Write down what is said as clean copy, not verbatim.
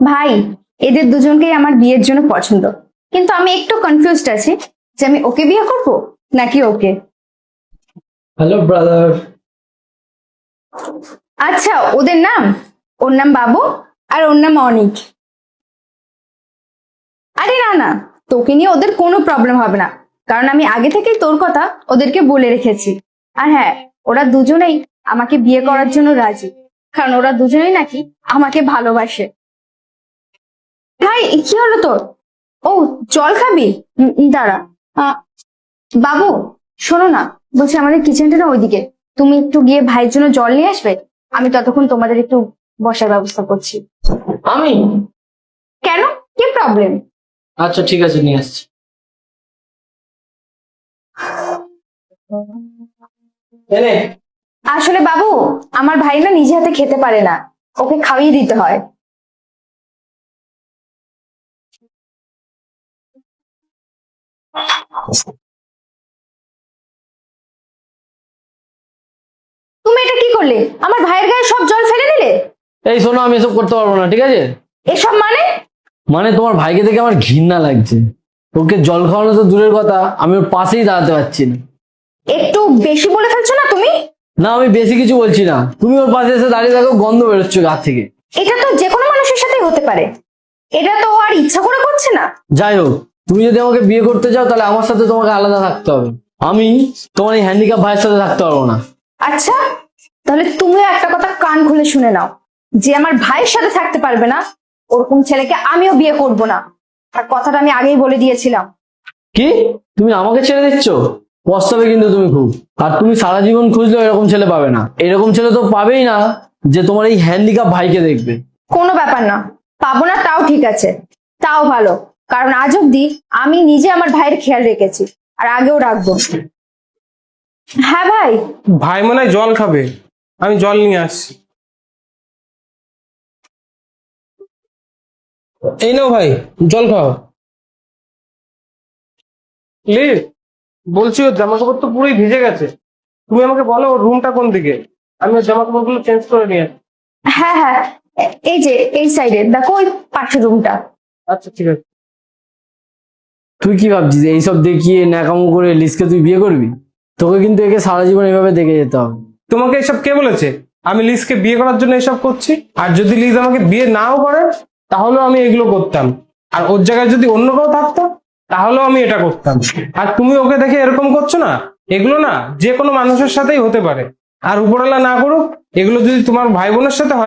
ভাই, এদের দুজনকেই আমার বিয়ের জন্য পছন্দ, কিন্তু আমি একটু কনফিউজড আছি যে আমি ওকে বিয়ে করব নাকি ওকে। Hello brother. আচ্ছা, ওদের নাম, ওর নাম বাবু আর ওর নাম অনিক। আরে না না, তোকে নিয়ে ওদের কোনো প্রবলেম হবে না, কারণ আমি আগে থেকেই তোর কথা ওদেরকে বলে রেখেছি। আর হ্যাঁ, ওরা দুজনেই আমাকে বিয়ে করার জন্য রাজি, কারণ ওরা দুজনেই নাকি আমাকে ভালোবাসে। ভাই, কি হলো তোর? ও, জল খাবি? দাঁড়া। আহ, বাবু, শোনো না, বলছি আমাদের কিচেনটা না ওইদিকে, তুমি একটু গিয়ে ভাইয়ের জন্য জল নিয়ে আসবে। আমি ততক্ষণ তোমাদের একটু বসার ব্যবস্থা করছি। আমি? কেন, কি প্রবলেম? আচ্ছা ঠিক আছে, নিয়ে আসছি। এনে। আসলে বাবু, আমার ভাই না নিজে হাতে খেতে পারে না, ওকে খাইয়ে দিতে হয়। তুমি এটা কি করলে? আমার ভাইয়ের গায়ে সব জল ফেলে দিলে। এই শোনো, আমি এসব করতে পারবো না, ঠিক আছে? এসব মানে? মানে তোমার ভাইকে দেখে আমার ঘৃণা লাগছে। ওকে জল খাওয়ানো তো দূরের কথা, আমি ওর পাশেই দাঁড়াতে পারছি না। একটু বেশি বলে ফেলছো না তুমি। না, আমি বেশি কিছু বলছি না, তুমি ওর পাশে এসে দাঁড়িয়ে থাকো, গন্ধ বেরোচ্ছে গা থেকে। এটা তো যে কোনো মানুষের সাথেই হতে পারে, এটা তো ও আর ইচ্ছা করে করছে না। যাই হোক, তুমি যদি আমাকে বিয়ে করতে চাও তাহলে আমার সাথে তোমাকে আলাদা থাকতে হবে। আমি তোমার এই হ্যান্ডিক্যাপ ভাইয়ের সাথে থাকতে পারবো না। আচ্ছা, তাহলে তুমিও একটা কথা কান খুলে শুনে নাও, যে আমার ভাইয়ের সাথে থাকতে পারবে না ওরকম ছেলেকে আমিও বিয়ে করব না। আর কথাটা আমি আগেই বলে দিয়েছিলাম। কি? তুমি আমাকে ছেড়ে দিচ্ছ? পস্তাবে কিন্তু তুমি খুব। আর তুমি সারা জীবন খুঁজলেও এরকম ছেলে পাবে না। এরকম ছেলে তো পাবেই না যে তোমার এই হ্যান্ডিক্যাপ ভাইকে দেখবে। কোনো ব্যাপার না, পাবো না তাও ঠিক আছে, তাও ভালো, কারণ আজ অব্দি আমি নিজে আমার ভাইয়ের খেয়াল রেখেছি, আর আগেও রাখবো। হ্যাঁ ভাই। ভাই মনে হয় জল খাবে, আমি জল নিয়ে আসছি। এই নাও ভাই, জল খাও। লিভ, বলছি ওর জামা কাপড় তো পুরোই ভিজে গেছে, তুমি আমাকে বলো ওর রুমটা কোন দিকে, আমি ওর জামা কাপড় গুলো চেঞ্জ করে নিয়ে আসি। হ্যাঁ হ্যাঁ, এই যে এই সাইডে দেখো, ওই পাশের রুমটা। আচ্ছা ঠিক আছে। তুই কি ভাবছিস এইসব দেখিয়ে ন্যাকামো করে লিজকে তুই বিয়ে করবি? তোকে কিন্তু একে সারা জীবন এভাবে দেখে যেতে হবে। তোমাকে এসব কে বলেছে আমি লিজকে বিয়ে করার জন্য এসব করছি? আর যদি লিজ আমাকে বিয়ে নাও করে তাহলেও আমি এগুলো করতাম, আর ওর জায়গায় যদি অন্য কেউ থাকতো তাহলেও আমি এটা করতাম। আর তুমি ওকে দেখে এরকম করছো না, এগুলো না যে কোনো মানুষের সাথেই হতে পারে। আর উপরওয়ালা না করুক, এগুলো যদি তোমার ভাই বোনের সাথে হয়